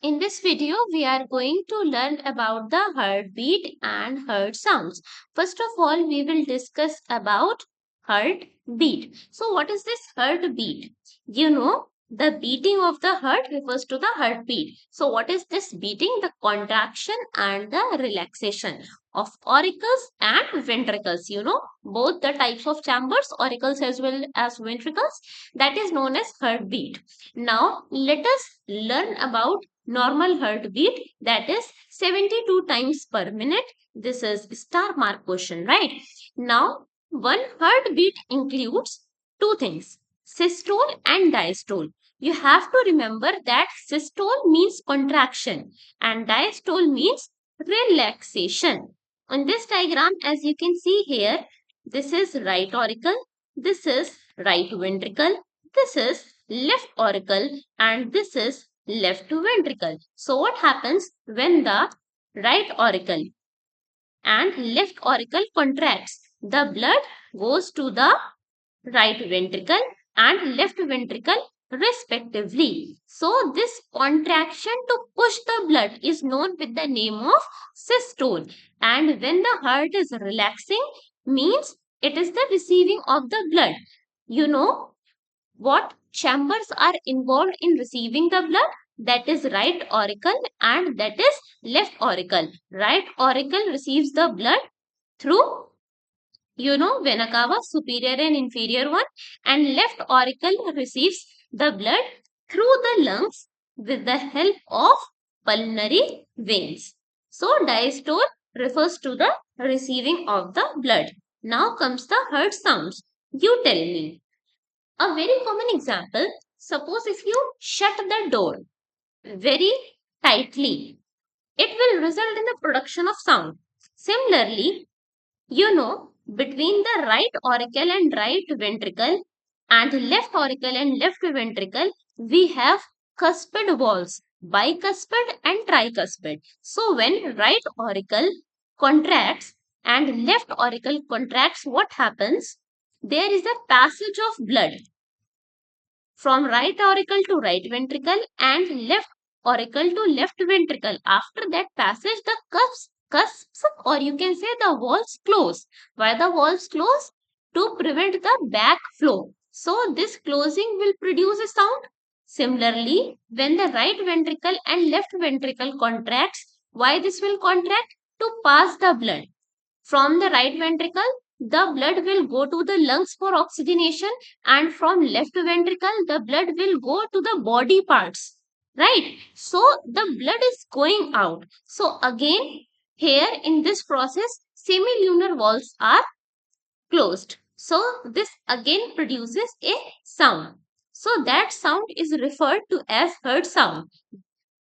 In this video, we are going to learn about the heartbeat and heart sounds. First of all, we will discuss about heartbeat. So, what is this heartbeat? The beating of the heart refers to the heartbeat. So, what is this beating? The contraction and the relaxation of auricles and ventricles. Both the types of chambers, auricles as well as ventricles, that is known as heartbeat. Now, let us learn about normal heartbeat, that is 72 times per minute. This is star mark question, right? Now, one heartbeat includes two things, systole and diastole. You have to remember that systole means contraction and diastole means relaxation. On this diagram, as you can see here, this is right auricle, this is right ventricle, this is left auricle, and this is left ventricle. So what happens when the right auricle and left auricle contracts? The blood goes to the right ventricle and left ventricle respectively. So this contraction to push the blood is known with the name of systole. And when the heart is relaxing, means it is the receiving of the blood. You know what chambers are involved in receiving the blood? That is right auricle and that is left auricle. Right auricle receives the blood through vena cava, superior and inferior one, and left auricle receives the blood through the lungs with the help of pulmonary veins. So diastole refers to the receiving of the blood. Now comes the heart sounds. You tell me. A very common example, suppose if you shut the door very tightly, it will result in the production of sound. Similarly, between the right auricle and right ventricle and left auricle and left ventricle, we have cuspid walls, bicuspid and tricuspid. So when right auricle contracts and left auricle contracts, what happens? There is a passage of blood from right auricle to right ventricle and left auricle to left ventricle. After that passage, the cusps or you can say the walls close. Why the walls close? To prevent the backflow. So this closing will produce a sound. Similarly, when the right ventricle and left ventricle contracts, why this will contract? To pass the blood from the right ventricle, the blood will go to the lungs for oxygenation, and from left ventricle, the blood will go to the body parts. Right? So the blood is going out. So again, here in this process, semilunar valves are closed. So this again produces a sound. So that sound is referred to as heart sound.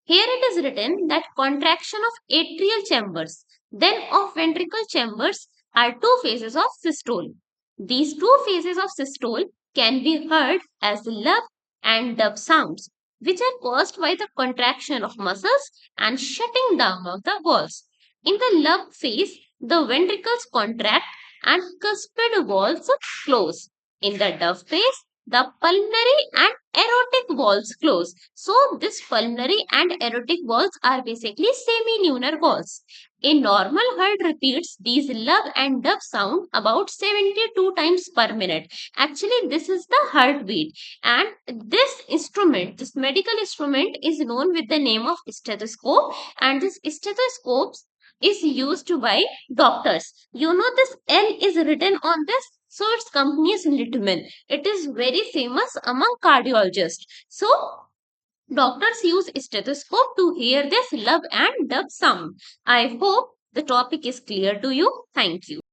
Here it is written that contraction of atrial chambers, then of ventricle chambers are two phases of systole. These two phases of systole can be heard as lub and dub sounds, which are caused by the contraction of muscles and shutting down of the walls. In the lub phase, the ventricles contract and cuspid walls close. In the dub phase, the pulmonary and aortic valves close. So this pulmonary and aortic valves are basically semilunar valves. A normal heart repeats these lub and dub sound about 72 times per minute. Actually, this is the heartbeat. And this instrument, this medical instrument is known with the name of stethoscope. And this stethoscope is used by doctors. This L is written on this, so its company is Littman. It is very famous among cardiologists. So doctors use stethoscope to hear this lub and dub sound. I hope the topic is clear to you. Thank you.